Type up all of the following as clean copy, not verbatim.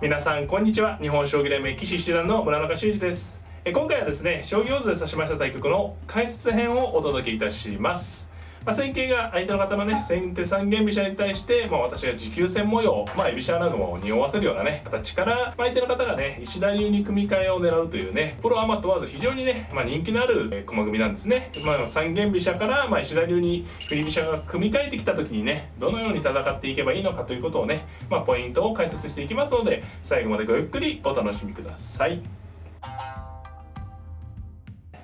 皆さんこんにちは。日本将棋連盟棋士七段の村中修司です。今回はですね、将棋王座で指しました対局の解説編をお届けいたします。戦型が相手の方のね、先手三間飛車に対して、私が持久戦模様、居飛車穴熊を匂わせるようなね、形から、相手の方がね、石田流に組み替えを狙うというね、プロアマ問わず非常にね、人気のある駒組みなんですね。三間飛車から、石田流に振り飛車が組み替えてきた時にね、どのように戦っていけばいいのかということをね、ポイントを解説していきますので、最後までごゆっくりお楽しみください。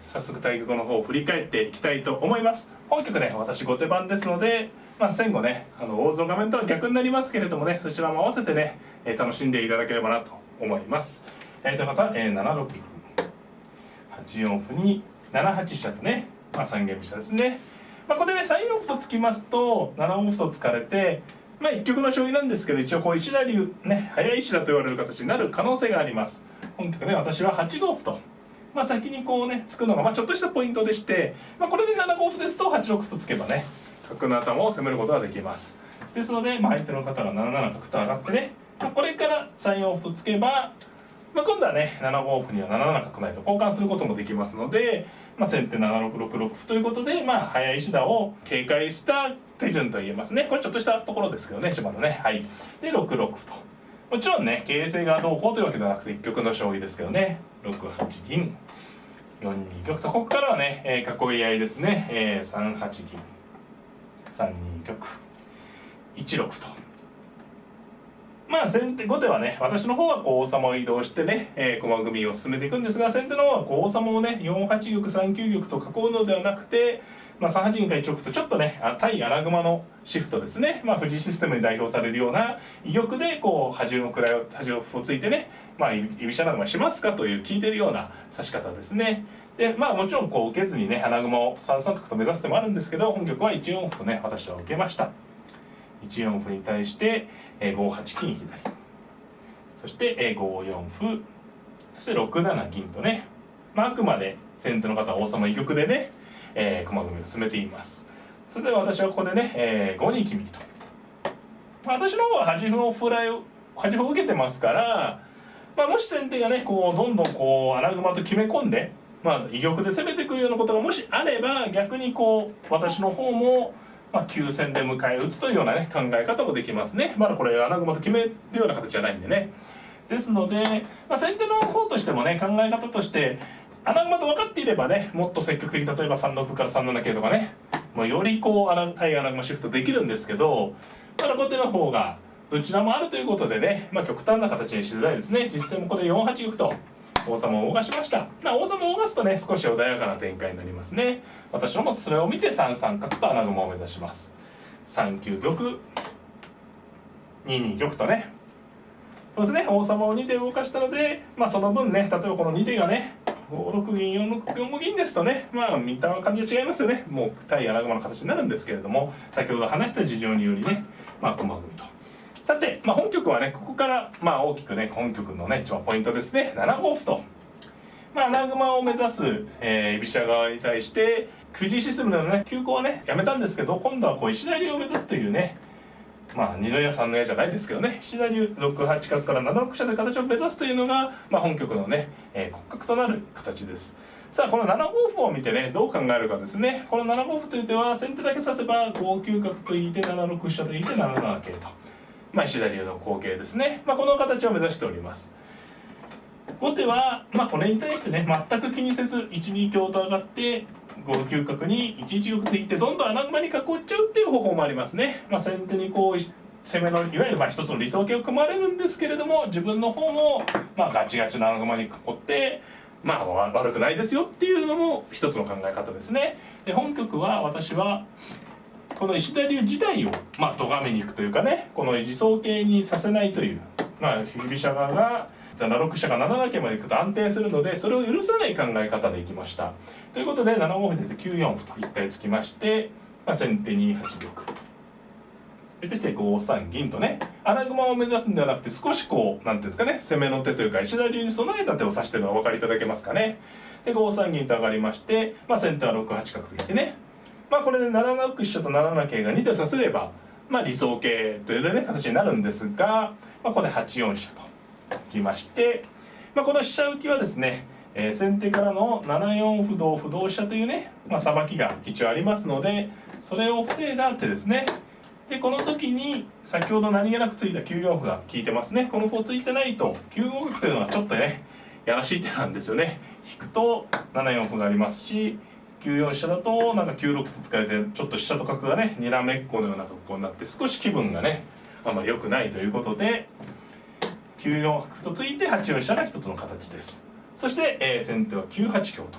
早速対局の方を振り返っていきたいと思います。本局ね、私後手番ですので、先後ね、大蔵画面とは逆になりますけれどもね、そちらも合わせてね、楽しんでいただければなと思います。という方、7六歩、8四歩に7八飛車とね、三間飛車ですね。ここでね、3四歩と突きますと、7五歩と突かれて、一局の将棋なんですけど、一応こう石田流ね、早い石田と言われる形になる可能性があります。本局ね、私は8五歩と。先にこうね突くのがちょっとしたポイントでして、これで7五歩ですと8六歩と突けばね角の頭を攻めることができます。ですので、相手の方が7七角と上がってね、これから3四歩と突けば、今度はね7五歩には7七角成と交換することもできますので、先手7六6六歩ということで、早い石田を警戒した手順と言えますね。これちょっとしたところですけどね、序盤のね。はい。で6六歩と。もちろんね、形勢がどうこうというわけではなくて一局の将棋ですけどね。6八銀、4二玉と、ここからはね、囲い合いですね。3八銀、3二玉、1六歩と。先手後手はね、私の方はこう王様を移動してね、駒組みを進めていくんですが、先手の方はこう王様をね、4八玉、3九玉と囲うのではなくて、3八銀か1六歩とちょっとね、対穴熊のシフトですね。藤井システムに代表されるような居玉でこう端の歩をついてね、居飛車穴熊しますかという聞いてるような指し方ですね。でもちろんこう受けずにね、穴熊を3三角と目指す手もあるんですけど、本局は1四歩とね、私は受けました。1四歩に対して5八金左、そして5四歩、そして6七銀とね、あくまで先手の方は王様居玉でね、駒組みを進めています。それでは私はここでね、5二金右と、私の方は端歩を受けてますから、もし先手がねこうどんどんこう穴熊と決め込んで、居玉で攻めてくるようなことがもしあれば、逆にこう私の方も急戦で迎え撃つというようなね考え方もできますね。これ穴熊と決めるような形じゃないんでね。ですので、先手の方としてもね、考え方として穴熊と分かっていればね、もっと積極的、例えば3六歩から3七桂とかね、よりこう対穴熊シフトできるんですけど、後手の方がどちらもあるということでね、極端な形にしづらいですね。実戦もここで4八玉と王様を動かしました。王様を動かすとね、少し穏やかな展開になりますね。私もそれを見て3三角と穴熊を目指します。3九玉、2二玉とね、そうですね、王様を2手動かしたので、その分ね、例えばこの2手がね、5六銀、4五銀ですとね、見た感じは違いますよね。もう対穴熊の形になるんですけれども、先ほど話した事情によりね、駒組みと。さて、本局はね、ここから大きくね、本局のね一番ポイントですね、7五歩と。穴熊を目指す、居飛車側に対して藤井システムでのね急行はねやめたんですけど、今度はこう石田流を目指すというね、2の矢3の矢じゃないですけどね、石田流6八角から7六飛車で形を目指すというのが、本局のね、骨格となる形です。さあこの7五歩を見てね、どう考えるかですね。この7五歩という手は先手だけ指せば5九角と引いて7六飛車と引いて7七桂と、石田流の後継ですね。この形を目指しております。後手は、これに対してね全く気にせず1二香と上がって5九角に1一玉と引いてどんどん穴熊に囲っちゃうっていう方法もありますね。先手にこう攻めのいわゆる一つの理想形を組まれるんですけれども、自分の方もガチガチな穴熊に囲って悪くないですよっていうのも一つの考え方ですね。で本局は私はこの石田流自体を咎めに行くというかね、この理想形にさせないという、振り飛車側が7六飛車が7七桂まで行くと安定するので、それを許さない考え方でいきました。ということで7五歩で9四歩と一回突きまして、先手2八玉、そして5三銀とね、穴熊を目指すんではなくて、少しこうなんていうんですかね、攻めの手というか石田流に備えた手を指しているのがお分かりいただけますかね。で5三銀と上がりまして、先手は6八角と引いてね、これで7六飛車と7七桂が2手指せれば理想形という、ね、形になるんですが、ここで8四飛車と。きまして、この飛車浮きはですね、先手からの7四歩同歩同飛車というね、さばきが一応ありますので、それを防いだ手ですね。でこの時に先ほど何気なくついた9四歩が効いてますね。この歩ついてないと9五角というのはちょっとねやらしい手なんですよね。引くと7四歩がありますし、9四飛車だとなんか9六歩使えてちょっと飛車と角がねにらめっこのような格好になって少し気分がねあんまり良くないということで、9四角とついて8四飛車が一つの形です。そして、先手は9八香と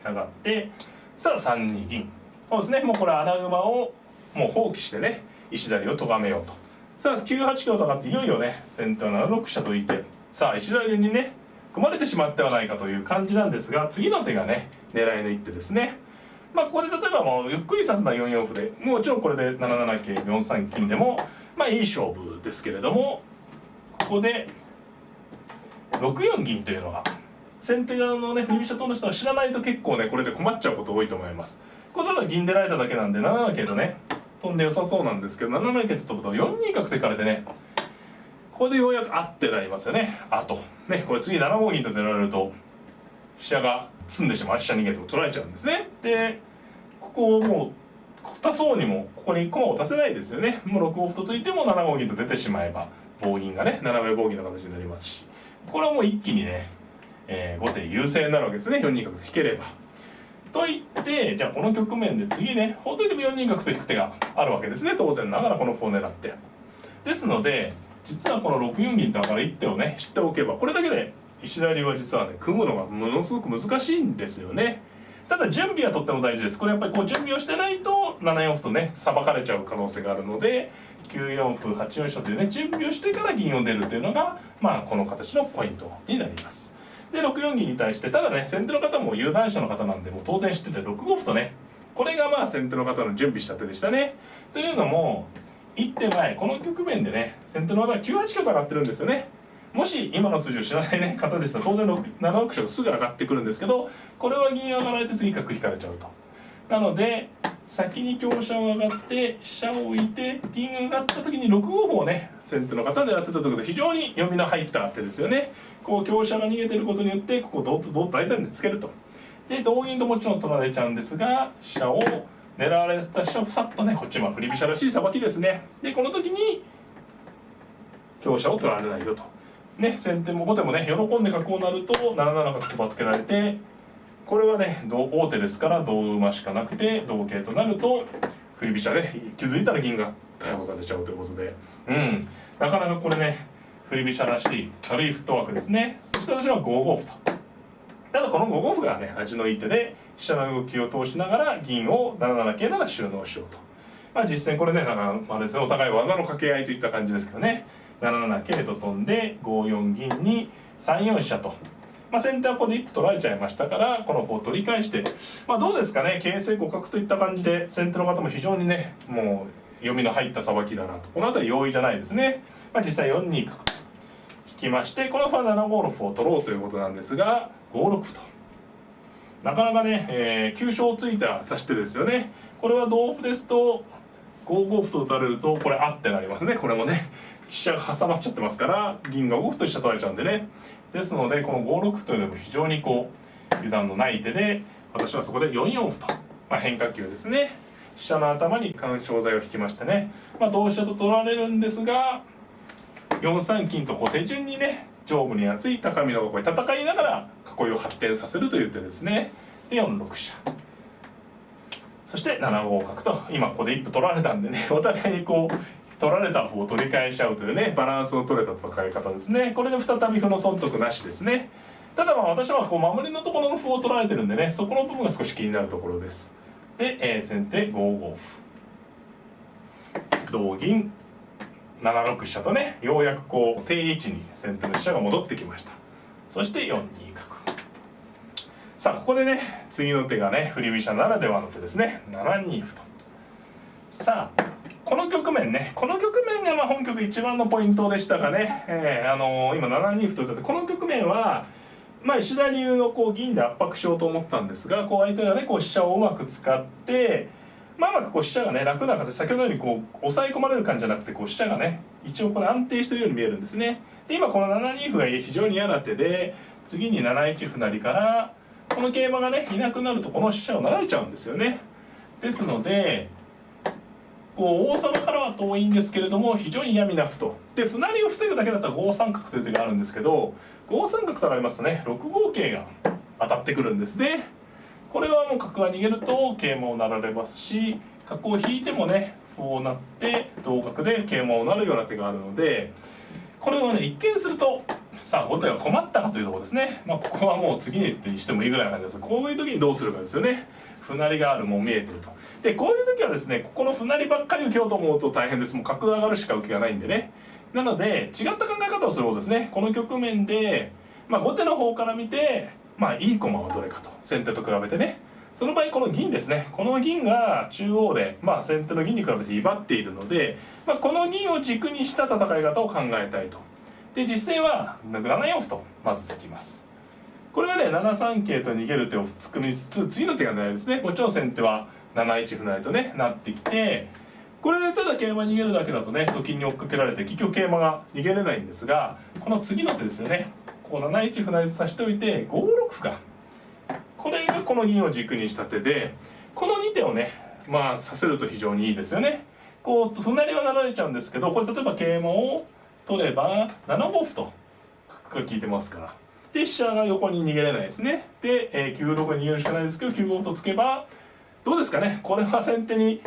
上がって、さあ3二銀。そうですね、もうこれ穴熊をもう放棄してね石田流を咎めようと。さあ9八香と上がっていよいよね先手は7六飛車といて、さあ石田流にね組まれてしまってはないかという感じなんですが、次の手がね狙いの一手ですね。ここで例えばもうゆっくり指すのは4四歩で、もちろんこれで7七桂4三金でもいい勝負ですけれども、ここで6四銀というのが先手側のね振り飛車党の人は知らないと結構ねこれで困っちゃうこと多いと思います。これただ銀出られただけなんで7七桂とね飛んで良さそうなんですけど、7七桂と飛ぶと4二角といかれてね、これでようやくあってなりますよね。あとねこれ次7五銀と出られると飛車が詰んでしまう、飛車逃げても取られちゃうんですね。でここをもう足そうにもここに駒を足せないですよね。もう6五歩とついても7五銀と出てしまえば棒銀がね斜め棒銀の形になりますし、これはもう一気にね、後手優勢になるわけですね。4二角と引ければ。といってじゃあこの局面で次ねほっといても4二角と引く手があるわけですね。当然ながらこの歩を狙って。ですので実はこの6四銀と上がる一手をね知っておけば、これだけで石田流は実はね組むのがものすごく難しいんですよね。ただ準備はとっても大事です。これやっぱりこう準備をしてないと7四歩とねさばかれちゃう可能性があるので、9四歩8四飛車というね準備をしてから銀を出るというのがこの形のポイントになります。で6四銀に対してただね先手の方も有段者の方なんでもう当然知ってて6五歩とね、これが先手の方の準備した手でしたね。というのも一手前この局面でね先手の方は9八香と上がってるんですよね。もし今の数字を知らない、ね、方でしたら当然7六飛車がすぐ上がってくるんですけど、これは銀上がられて次角引かれちゃうと。なので先に香車を上がって飛車を置いて銀が上がった時に6五歩をね先手の方でやってたということで非常に読みの入った手ですよね。こう香車が逃げてることによってここをどっと大胆につけると。で同銀ともちろん取られちゃうんですが、飛車を狙われた飛車をさっとねこっち振り飛車らしいさばきですね。でこの時に香車を取られないよと。ね、先手も後手もね喜んで角を成ると7七角とばつけられて、これはね王手ですから同馬しかなくて同桂となると振り飛車で気づいたら銀が逮捕されちゃうということで、なかなかこれね振り飛車らしい軽いフットワークですね。そして私は5五歩と。ただこの5五歩がね味のいい手で飛車の動きを通しながら銀を7七桂なら収納しようと。実戦これねですねお互い技の掛け合いといった感じですけどね、7七桂と飛んで5四銀に3四飛車と、先手はここで一歩取られちゃいましたからこの歩を取り返して、どうですかね、形勢互角といった感じで先手の方も非常にねもう読みの入ったさばきだなと。この辺り容易じゃないですね。実際4二角と引きまして、この歩は7五の歩を取ろうということなんですが5六歩となかなかね、急所をついた指し手ですよね。これは同歩ですと5五歩と打たれるとこれあってなりますね。これもね飛車が挟まっちゃってますから銀が5歩と飛車取られちゃうんでね。ですのでこの5六歩というのも非常にこう油断のない手で、私はそこで4四歩と、変化球ですね。飛車の頭に緩衝材を引きましてね、同飛車と取られるんですが4三金とこう手順にね上部に厚い高美濃囲い戦いながら囲いを発展させるという手ですね。で4六飛車、そして7五角と今ここで一歩取られたんでねお互いにこう取られた方を取り返し合うというねバランスを取れた戦い方ですね。これで再び歩の損得なしですね。ただ私はこう守りのところの歩を取られてるんでね、そこの部分が少し気になるところです。で、先手5五歩同銀7六飛車とねようやくこう定位置に先手の飛車が戻ってきました。そして4二角。さあここでね次の手がね振り飛車ならではの手ですね。7二歩と。さあこの局面ね、この局面が本局一番のポイントでしたがね、今7二歩と打ってこの局面は石田流のこう銀で圧迫しようと思ったんですが、こう相手がねこう飛車をうまく使ってまあまあこう飛車がね楽な形、先ほどのようにこう抑え込まれる感じじゃなくて、こう飛車がね一応これ安定してるように見えるんですね。で今この7二歩が非常に嫌な手で、次に7一歩成からこの桂馬がねいなくなるとこの飛車を成られちゃうんですよね。ですのでこう王様からは遠いんですけれども非常に嫌味な歩と。で歩成りを防ぐだけだったら5三角という手があるんですけど、5三角となりますとね6五桂が当たってくるんですね。これはもう角が逃げると桂馬を成られますし、角を引いてもね歩を成って同角で桂馬を成るような手があるので、これはね一見するとさあ後手が困ったかというところですね。まあここはもう次に手にしてもいいぐらいなんですが、こういう時にどうするかですよね。歩成りがある、もう見えてると。でこういう時はですね、ここの歩成りばっかり受けようと思うと大変です。もう角が上がるしか受けがないんでね。なので違った考え方をする方ですね。この局面で、まあ、後手の方から見てまあいい駒はどれかと、先手と比べてね。その場合この銀ですね、この銀が中央で、まあ、先手の銀に比べて威張っているので、まあ、この銀を軸にした戦い方を考えたいと。で実戦は7四歩とまず突きます。これはね7三桂と逃げる手を作りつつ、次の手が狙いですね。もちろん先手は7一歩成とねなってきて、これでただ桂馬逃げるだけだとねと金に追っかけられて結局桂馬が逃げれないんですが、この次の手ですよね、こう7一歩成とさしておいて5六歩か、これがこの銀を軸にした手で、この2手をねまあさせると非常にいいですよね。こう歩成りは成られちゃうんですけど、これ例えば桂馬を取れば7五歩と角が効いてますから、で飛車が横に逃げれないですね。で、9六に逃げるしかないですけど9五歩と突けばどうですかね。これは先手に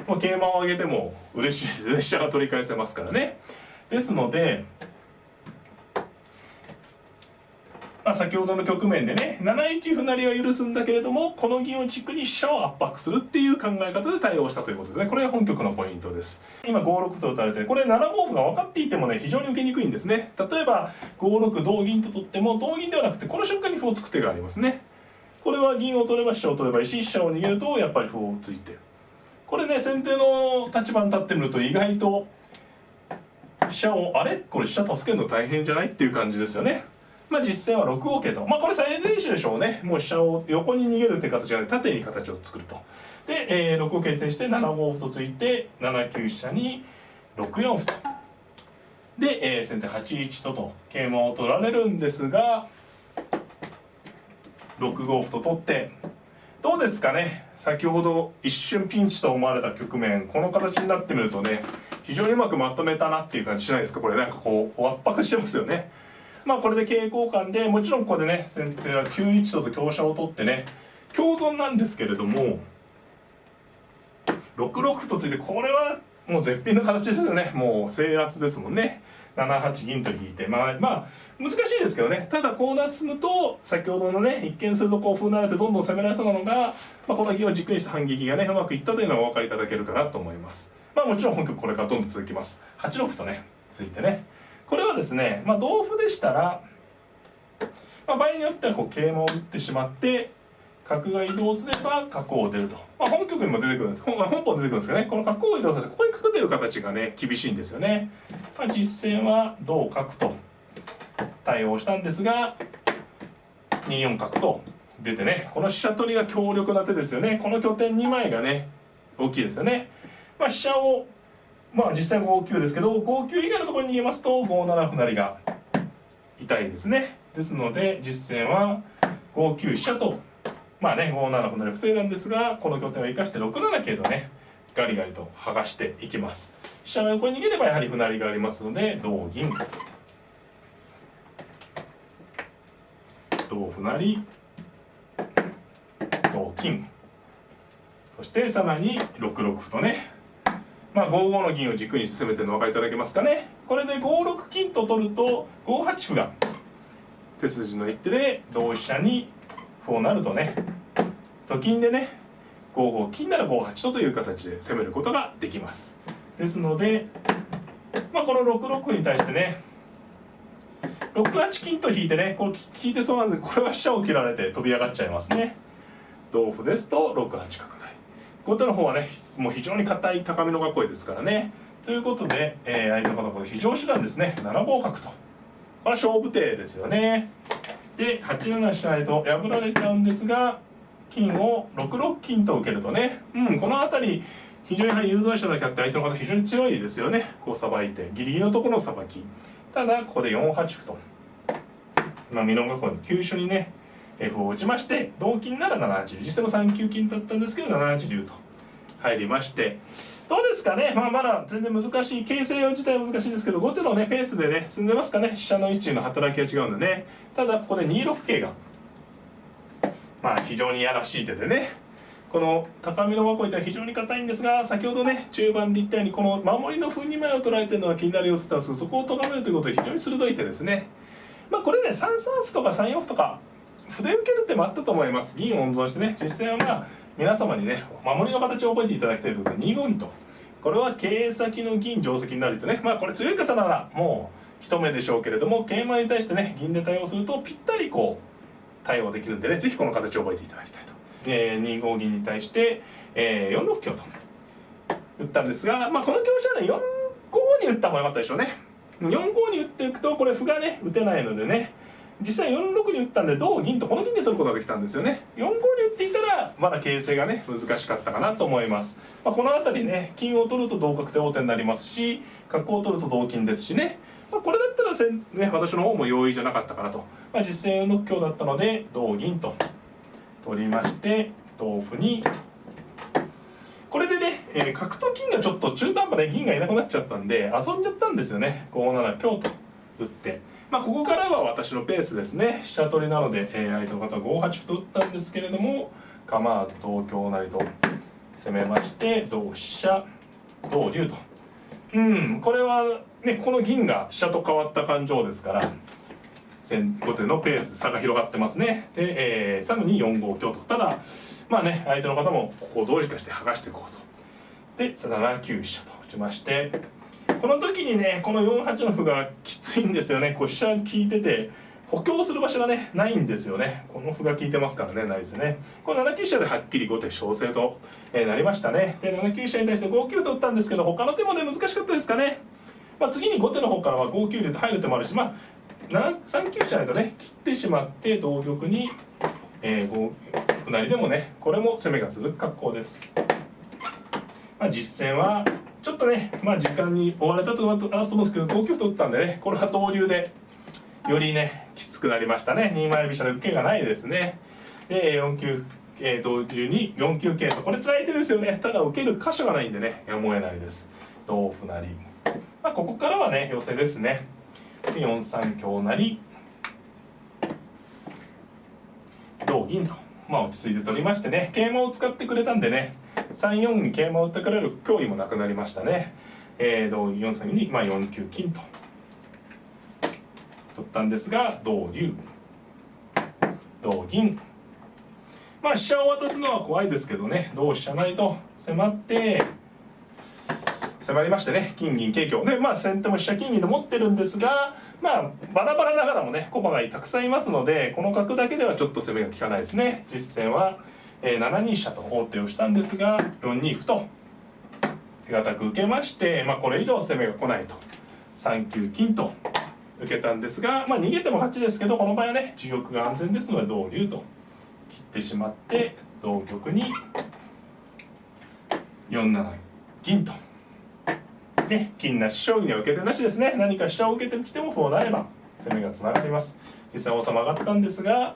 もう桂馬を上げても嬉しいですね。飛車が取り返せますからね。ですので、まあ、先ほどの局面でね7一歩成は許すんだけれども、この銀を軸に飛車を圧迫するっていう考え方で対応したということですね。これが本局のポイントです。今5六歩と打たれて、これ7五歩が分かっていてもね非常に受けにくいんですね。例えば5六同銀と取っても同銀ではなくてこの瞬間に歩を突く手がありますね。これは銀を取れば飛車を取ればいいし、飛車を逃げるとやっぱり歩を突いて、これね先手の立場に立ってみると意外と飛車をあれこれ飛車助けるの大変じゃないっていう感じですよね。まあ実戦は6五桂と、まあこれ最善手でしょうね。もう飛車を横に逃げるって形じゃなくて縦に形を作ると。で、6五桂にして7五歩と突いて7九飛車に6四歩と。で、先手8一と桂馬を取られるんですが、6五歩と取ってどうですかね。先ほど一瞬ピンチと思われた局面、この形になってみるとね非常にうまくまとめたなっていう感じしないですか。これなんかこう圧迫してますよね。まあこれで桂交換で、もちろんここでね先手は9一と香車を取ってね共存なんですけれども、6六歩とついてこれはもう絶品の形ですよね。もう制圧ですもんね。7八銀と引いて、まあ難しいですけどね。ただこう進むと先ほどのね一見するとこう歩成られてどんどん攻められそうなのが、まあ、この銀を軸にした反撃がねうまくいったというのがお分かりいただけるかなと思います。まあもちろん本局これからどんどん続きます。8六歩とねついてね、これはですね、まあ、同歩でしたら、まあ、場合によってはこう桂馬を打ってしまって角が移動すれば角を出ると、まあ、本局にも出てくるんです。本譜出てくるんですけどね、この角を移動させてここに角出る形がね厳しいんですよね。まあ、実戦は同角と対応したんですが2四角と出てね、この飛車取りが強力な手ですよね。この拠点2枚がね大きいですよね。まあ、飛車をまあ実際5九ですけど5九以外のところに逃げますと5七歩成が痛いですね。ですので実戦は5九飛車とまあね5七歩成防いだんですが、この拠点を生かして6七桂とねガリガリと剥がしていきます。飛車が横に逃げればやはり歩成がありますので同銀同歩成同金、そしてさらに6六歩とね、まあ5五の銀を軸にして攻めてるのお分かりいただけますかね。これで5六金と取ると5八歩が手筋の一手で同飛車に歩を成るとね、と金でね5五金なら5八という形で攻めることができます。ですので、まあ、この6六歩に対してね6八金と引いてね、これ引いてそうなんですけど、これは飛車を切られて飛び上がっちゃいますね。同歩ですと6八角成、後手の方はねもう非常に硬い高めの囲いですからね。ということで、相手の方は非常手段ですね、7五角と、これは勝負手ですよね。で8七飛車成と破られちゃうんですが、金を6六金と受けるとね、この辺り非常にやはり誘導者だけあって相手の方非常に強いですよね。こうさばいてギリギリのところのさばき。ただここで4八歩と、美濃囲いの急所にね F を打ちまして、同金なら7八竜、実際の3九金だったんですけど7八竜と入りまして、どうですかね。まだ全然難しい、形勢自体は難しいですけど、後手のねペースでね進んでますかね。飛車の位置の働きが違うんでね。ただここで2六桂が非常にいやらしい手でね、この高美濃囲いって非常に硬いんですが、先ほどね中盤で言ったようにこの守りの歩2枚を捉えてるのは気になる様子です。そこを咎めるということで非常に鋭い手ですね。これね3三歩とか3四歩とか歩で受ける手もあったと思います。銀を温存してね、実戦は皆様にね守りの形を覚えていただきたいということで2五銀と、これは桂先の銀定石になるとね、これ強い方ならもう一目でしょうけれども、桂馬に対してね銀で対応するとぴったりこう対応できるんでね、ぜひこの形を覚えていただきたいと。2五銀に対して、4六香と打ったんですが、この香車はね4五に打った方が良かったでしょうね。4五に打っていくとこれ歩がね打てないのでね、実際4六に打ったんで同銀とこの銀で取ることができたんですよね。4五に打っていたらまだ形勢がね難しかったかなと思います。この辺りね金を取ると同角で王手になりますし、角を取ると同金ですしね、これだったら私の方も容易じゃなかったかなと。実戦4六香だったので同銀と取りまして、同歩にこれでね、角と金がちょっと中途半端で銀がいなくなっちゃったんで遊んじゃったんですよね。5七香と打って、ここからは私のペースですね。飛車取りなので、相手の方は5八歩と打ったんですけれども、構わず同香成と攻めまして、同飛車同竜と、これはねこの銀が飛車と変わった感情ですから、後手のペース差が広がってますね。で、さらに4五香と、ただ相手の方もここをどうにかして剥がしていこうと。で7九飛車と打ちまして、この時にねこの4八の歩がきついんですよね。こう飛車効いてて補強する場所がねないんですよね。この歩が効いてますからね、ないですね。この7九飛車ではっきり後手勝勢と、なりましたね。で7九飛車に対して5九と打ったんですけど、他の手もね難しかったですかね。次に後手の方からは5九竜と入る手もあるし、3九飛車ないとね切ってしまって同玉に、5歩成でもねこれも攻めが続く格好です。実戦はちょっとね時間に追われたとあると思うんですけど、5九歩と打ったんでね、これは同竜でよりねきつくなりましたね。2枚飛車で受けがないですね。で4九同竜に4九桂と、これ辛い手ですよね。ただ受ける箇所がないんでね思えないです。同歩成、ここからはね寄せですね。4三香成同銀と、落ち着いて取りましてね、桂馬を使ってくれたんでね3四に桂馬を打ってくれる脅威もなくなりましたね。同4三に4九金と取ったんですが、同竜同銀、飛車を渡すのは怖いですけどね、同飛車成と迫りましてね、金銀桂香で先手も飛車金銀と持ってるんですが、バラバラながらもね駒がたくさんいますので、この角だけではちょっと攻めが効かないですね。実戦は7二飛車と王手をしたんですが、4二歩と手堅く受けまして、これ以上攻めが来ないと3九金と受けたんですが、逃げても勝ちですけど、この場合はね自玉が安全ですので同竜と切ってしまって、同玉に4七銀と。金なし将棋には受け手なしですね。何か飛車を受けてきても歩を成れば攻めがつながります。実際王様上がったんですが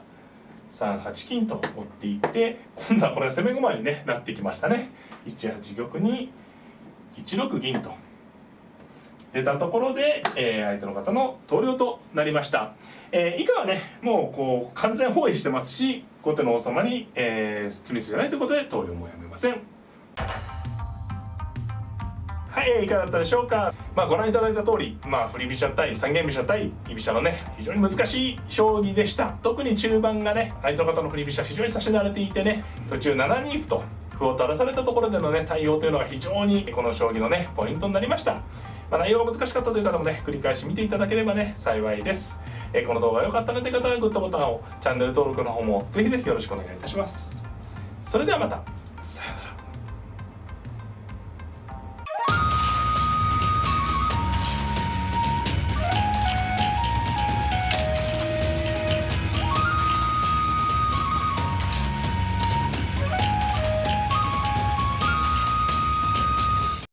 3八金と追っていって、今度はこれは攻め駒に、なってきましたね。1八玉に1六銀と出たところで、相手の方の投了となりました。以下はねもうこう完全包囲してますし、後手の王様に、詰み筋がないということで投了もやめません。はい、いかがだったでしょうか。ご覧いただいた通り、振り飛車対三間飛車対居飛車のね非常に難しい将棋でした。特に中盤がね相手の方の振り飛車非常に指し慣れていてね、途中7二歩と歩を垂らされたところでのね対応というのが非常にこの将棋のねポイントになりました。内容が難しかったという方もね繰り返し見ていただければね幸いです。この動画が良かったなという方はグッドボタンを、チャンネル登録の方もぜひぜひよろしくお願いいたします。それではまた、さようなら。